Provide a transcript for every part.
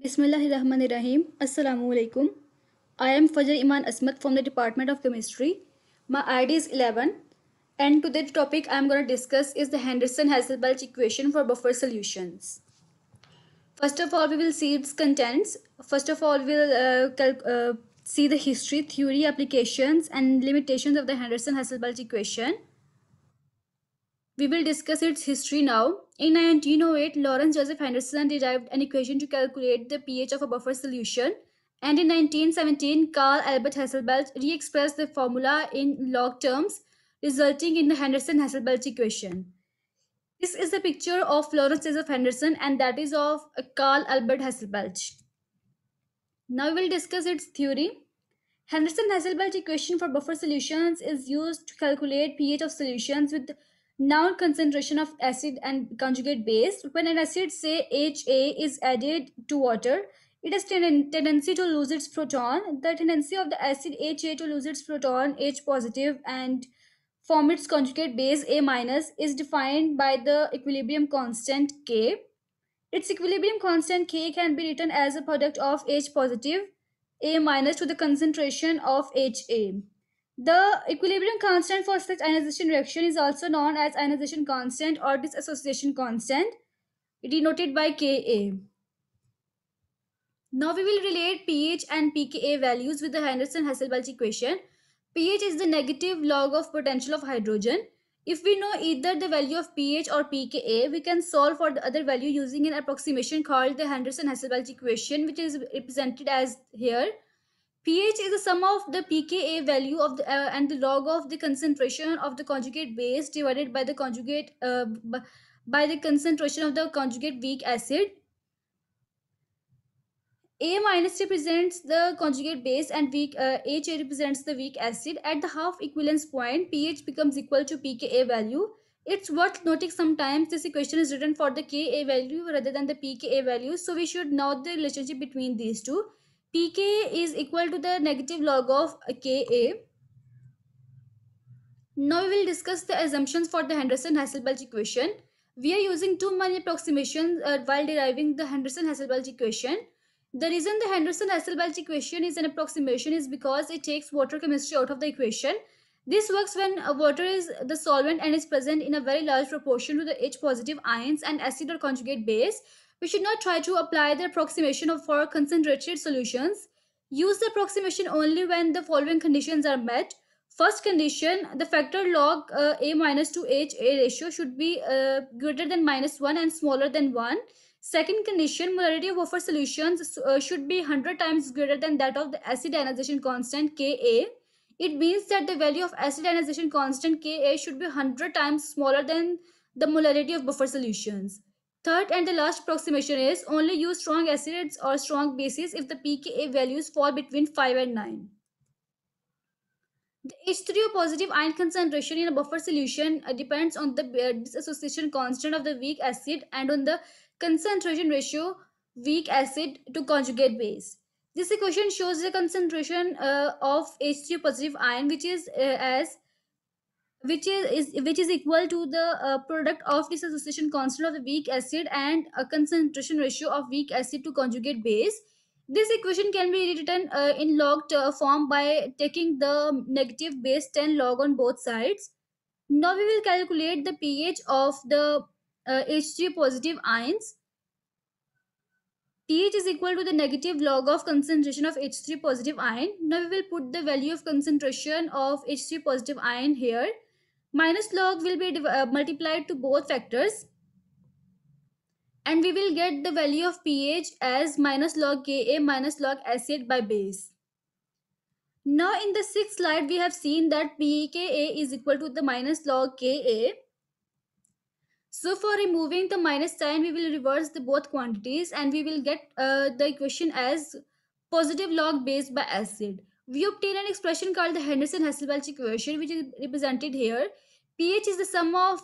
Bismillahirrahmanirrahim. Assalamu alaikum. I am Fajr Iman Asmat from the Department of Chemistry. My ID is 11, and today's topic I am going to discuss is the Henderson-Hasselbalch equation for buffer solutions. First of all, we will see its contents. First of all, we will see the history, theory, applications, and limitations of the Henderson-Hasselbalch equation. We will discuss its history now. In 1908, Lawrence Joseph Henderson derived an equation to calculate the pH of a buffer solution, and in 1917, Carl Albert Hasselbalch re-expressed the formula in log terms, resulting in the Henderson-Hasselbalch equation. This is the picture of Lawrence Joseph Henderson, and that is of Carl Albert Hasselbalch. Now we will discuss its theory. Henderson-Hasselbalch equation for buffer solutions is used to calculate pH of solutions with known concentration of acid and conjugate base. When an acid, say HA, is added to water, it has tendency to lose its proton. The tendency of the acid HA to lose its proton H positive and form its conjugate base A minus is defined by the equilibrium constant K. Its equilibrium constant K can be written as a product of H positive A minus to the concentration of HA. The equilibrium constant for such ionization reaction is also known as ionization constant or dissociation constant, denoted by Ka. Now we will relate pH and pKa values with the Henderson-Hasselbalch equation. pH is the negative log of potential of hydrogen. If we know either the value of pH or pKa, we can solve for the other value using an approximation called the Henderson-Hasselbalch equation, which is represented as here. pH is the sum of the pKa value of the and the log of the concentration of the conjugate base divided by the by the concentration of the conjugate weak acid. A minus represents the conjugate base and HA represents the weak acid. At the half equivalence point, pH becomes equal to pKa value. It's worth noting sometimes this equation is written for the Ka value rather than the pKa value. So we should note the relationship between these two. pKa is equal to the negative log of Ka. Now we will discuss the assumptions for the Henderson-Hasselbalch equation. We are using two many approximations while deriving the Henderson-Hasselbalch equation. The reason the Henderson-Hasselbalch equation is an approximation is because it takes water chemistry out of the equation. This works when water is the solvent and is present in a very large proportion to the H positive ions and acid or conjugate base. We should not try to apply the approximation for concentrated solutions. Use the approximation only when the following conditions are met. First condition, the factor log A minus to HA ratio should be greater than -1 and smaller than 1. Second condition, molarity of buffer solutions should be 100 times greater than that of the acid ionization constant Ka. It means that the value of acid ionization constant Ka should be 100 times smaller than the molarity of buffer solutions. Third and the last approximation is only use strong acids or strong bases if the pKa values fall between 5 and 9. The H3O positive ion concentration in a buffer solution depends on the dissociation constant of the weak acid and on the concentration ratio weak acid to conjugate base. This equation shows the concentration of H3O positive ion which is equal to the product of dissociation constant of the weak acid and a concentration ratio of weak acid to conjugate base. This equation can be written in log form by taking the negative base 10 log on both sides. Now we will calculate the pH of the H3 positive ions. pH is equal to the negative log of concentration of H3 positive ion. Now we will put the value of concentration of H3 positive ion here. Minus log will be multiplied to both factors, and we will get the value of pH as minus log Ka minus log acid by base. Now in the sixth slide we have seen that pKa is equal to the minus log Ka. So for removing the minus sign, we will reverse the both quantities and we will get the equation as positive log base by acid. We obtain an expression called the Henderson-Hasselbalch equation, which is represented here. pH is the sum of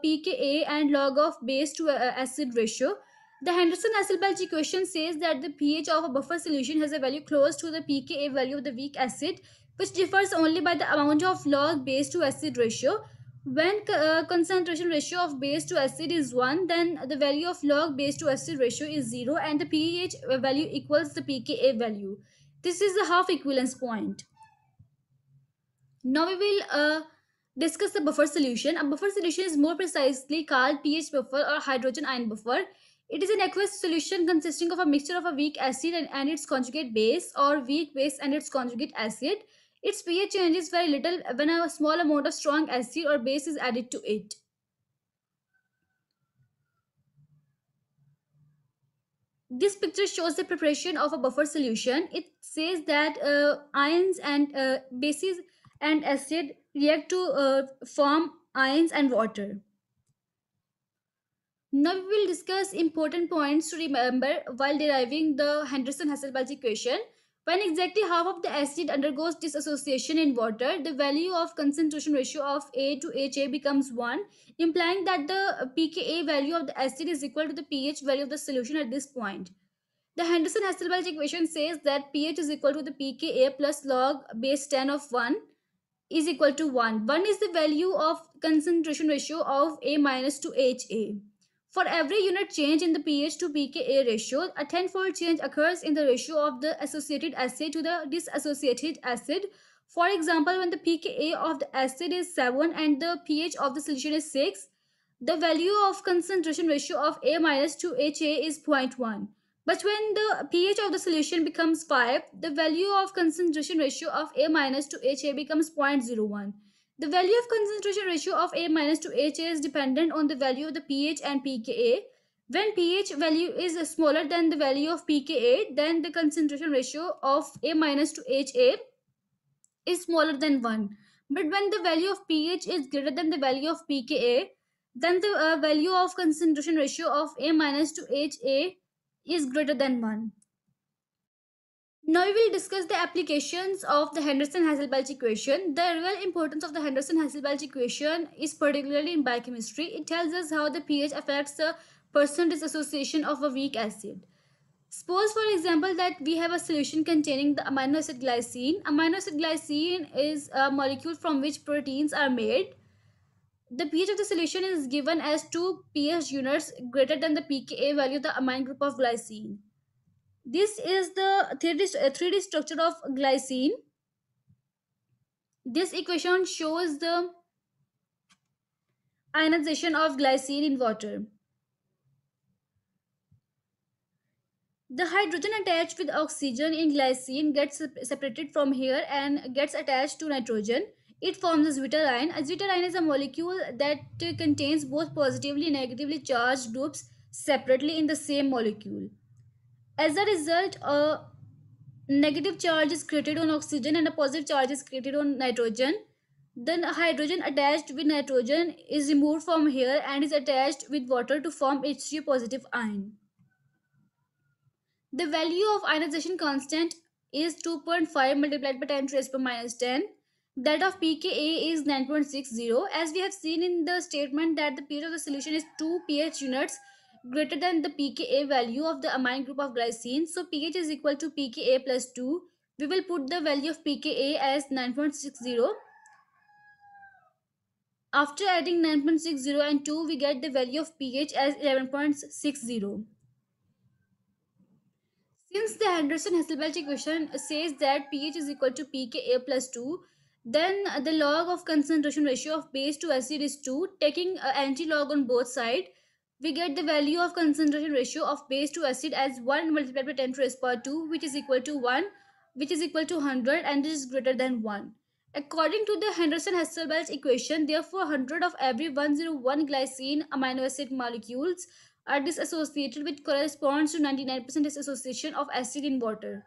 pKa and log of base to acid ratio. The Henderson-Hasselbalch equation says that the pH of a buffer solution has a value close to the pKa value of the weak acid, which differs only by the amount of log base to acid ratio. When concentration ratio of base to acid is 1, then the value of log base to acid ratio is 0 and the pH value equals the pKa value. This is the half equivalence point. Now we will discuss the buffer solution. A buffer solution is more precisely called pH buffer or hydrogen ion buffer. It is an aqueous solution consisting of a mixture of a weak acid and its conjugate base, or weak base and its conjugate acid. Its pH changes very little when a small amount of strong acid or base is added to it. This picture shows the preparation of a buffer solution. It says that ions and bases and acid react to form ions and water. Now we will discuss important points to remember while deriving the Henderson-Hasselbalch equation. When exactly half of the acid undergoes dissociation in water, the value of concentration ratio of A to HA becomes 1, implying that the pKa value of the acid is equal to the pH value of the solution at this point. The Henderson-Hasselbalch equation says that pH is equal to the pKa plus log base 10 of 1 is equal to 1. 1 is the value of concentration ratio of A minus to HA. For every unit change in the pH to pKa ratio, a tenfold change occurs in the ratio of the associated acid to the dissociated acid. For example, when the pKa of the acid is 7 and the pH of the solution is 6, the value of concentration ratio of A minus to HA is 0.1. But when the pH of the solution becomes 5, the value of concentration ratio of A minus to HA becomes 0.01. The value of concentration ratio of A minus to HA is dependent on the value of the pH and pKa. When pH value is smaller than the value of pKa, then the concentration ratio of A minus to HA is smaller than 1. But when the value of pH is greater than the value of pKa, then the value of concentration ratio of A minus to HA is greater than 1. Now we will discuss the applications of the Henderson-Hasselbalch equation. The real importance of the Henderson-Hasselbalch equation is particularly in biochemistry. It tells us how the pH affects the percent dissociation of a weak acid. Suppose, for example, that we have a solution containing the amino acid glycine. Amino acid glycine is a molecule from which proteins are made. The pH of the solution is given as 2 pH units greater than the pKa value of the amine group of glycine. This is the 3D structure of glycine. This equation shows the ionization of glycine in water. The hydrogen attached with oxygen in glycine gets separated from here and gets attached to nitrogen. It forms a zwitterine. A zwitterine is a molecule that contains both positively and negatively charged groups separately in the same molecule. As a result, a negative charge is created on oxygen and a positive charge is created on nitrogen. Then a hydrogen attached with nitrogen is removed from here and is attached with water to form H3 positive ion. The value of ionization constant is 2.5 multiplied by 10 to the raised power minus 10. That of pKa is 9.60. As we have seen in the statement that the pH of the solution is 2 pH units greater than the pKa value of the amine group of glycine. So pH is equal to pKa plus 2. We will put the value of pKa as 9.60. After adding 9.60 and 2, we get the value of pH as 11.60. Since the Henderson-Hasselbalch equation says that pH is equal to pKa plus 2, then the log of concentration ratio of base to acid is 2. Taking anti-log on both sides, we get the value of concentration ratio of base to acid as 1 multiplied by 10 to the raised power 2, which is equal to 1, which is equal to 100, and this is greater than 1. According to the Henderson-Hasselbalch equation, therefore 100 of every 101 glycine amino acid molecules are disassociated, which corresponds to 99% dissociation of acid in water.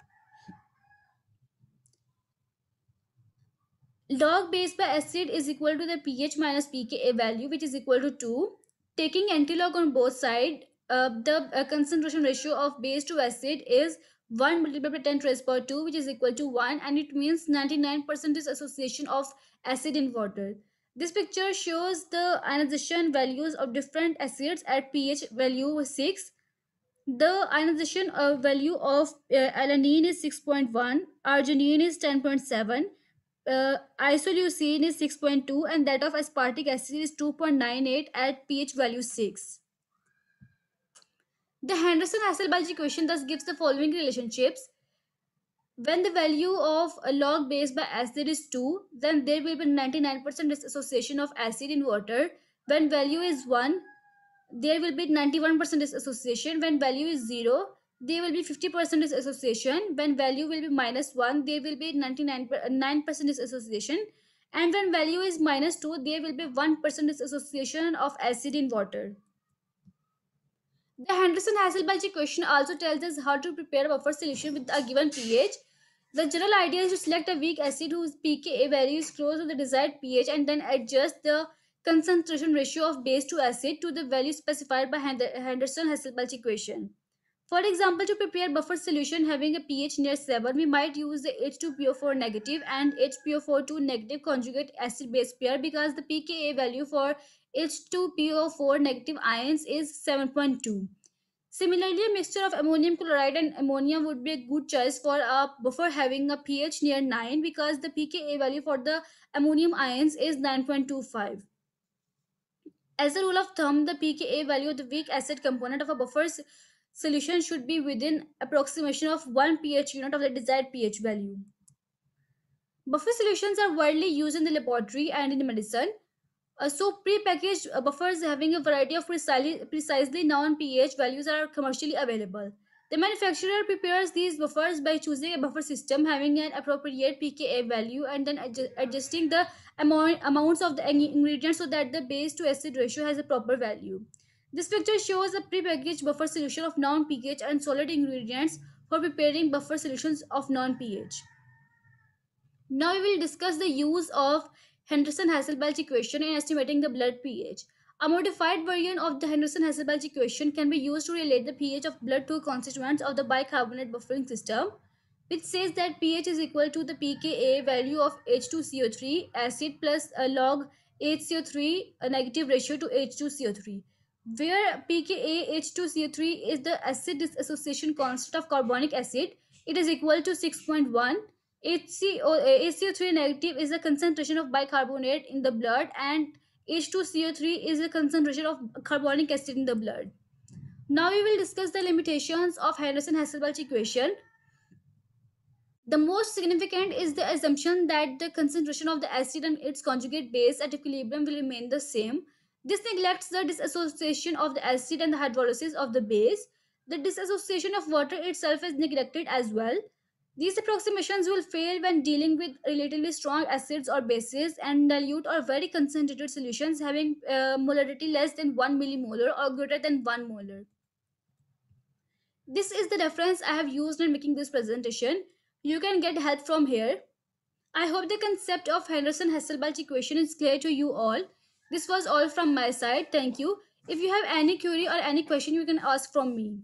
Log base by acid is equal to the pH minus pKa value, which is equal to 2. Taking antilog on both sides, the concentration ratio of base to acid is 1 multiplied by 10 to the raised power 2, which is equal to 1, and it means 99% dissociation of acid in water. This picture shows the ionization values of different acids at pH value 6. The ionization value of alanine is 6.1, arginine is 10.7, isoleucine is 6.2 and that of aspartic acid is 2.98 at pH value 6. The Henderson-Hasselbalch equation thus gives the following relationships. When the value of a log base by acid is 2, then there will be 99% dissociation of acid in water. When value is 1, there will be 91% dissociation. When value is 0, there will be 50% dissociation. When value will be minus 1, there will be 99% dissociation. And when value is minus 2, there will be 1% dissociation of acid in water. The Henderson-Hasselbalch equation also tells us how to prepare a buffer solution with a given pH. The general idea is to select a weak acid whose pKa value is close to the desired pH and then adjust the concentration ratio of base to acid to the value specified by Henderson-Hasselbalch equation. For example, to prepare buffer solution having a pH near 7, we might use the H2PO4 negative and HPO42 negative conjugate acid-base pair because the pKa value for H2PO4 negative ions is 7.2. Similarly, a mixture of ammonium chloride and ammonia would be a good choice for a buffer having a pH near 9 because the pKa value for the ammonium ions is 9.25. As a rule of thumb, the pKa value of the weak acid component of a buffer's solution should be within approximation of 1 pH unit of the desired pH value. Buffer solutions are widely used in the laboratory and in medicine. So pre-packaged buffers having a variety of precisely known pH values are commercially available. The manufacturer prepares these buffers by choosing a buffer system having an appropriate pKa value and then adjusting the amounts of the ingredients so that the base to acid ratio has a proper value. This picture shows a pre-packaged buffer solution of non-pH and solid ingredients for preparing buffer solutions of non-pH. Now we will discuss the use of Henderson-Hasselbalch equation in estimating the blood pH. A modified version of the Henderson-Hasselbalch equation can be used to relate the pH of blood to constituents of the bicarbonate buffering system, which says that pH is equal to the pKa value of H2CO3 acid plus a log HCO3 a negative ratio to H2CO3, where pKa H2CO3 is the acid dissociation constant of carbonic acid. It is equal to 6.1. HCO3 negative is the concentration of bicarbonate in the blood and H2CO3 is the concentration of carbonic acid in the blood. Now we will discuss the limitations of Henderson-Hasselbalch equation. The most significant is the assumption that the concentration of the acid and its conjugate base at equilibrium will remain the same. This neglects the dissociation of the acid and the hydrolysis of the base. The dissociation of water itself is neglected as well. These approximations will fail when dealing with relatively strong acids or bases and dilute or very concentrated solutions having molarity less than 1 millimolar or greater than 1 molar. This is the reference I have used in making this presentation. You can get help from here. I hope the concept of Henderson-Hasselbalch equation is clear to you all. This was all from my side. Thank you. If you have any query or any question, you can ask from me.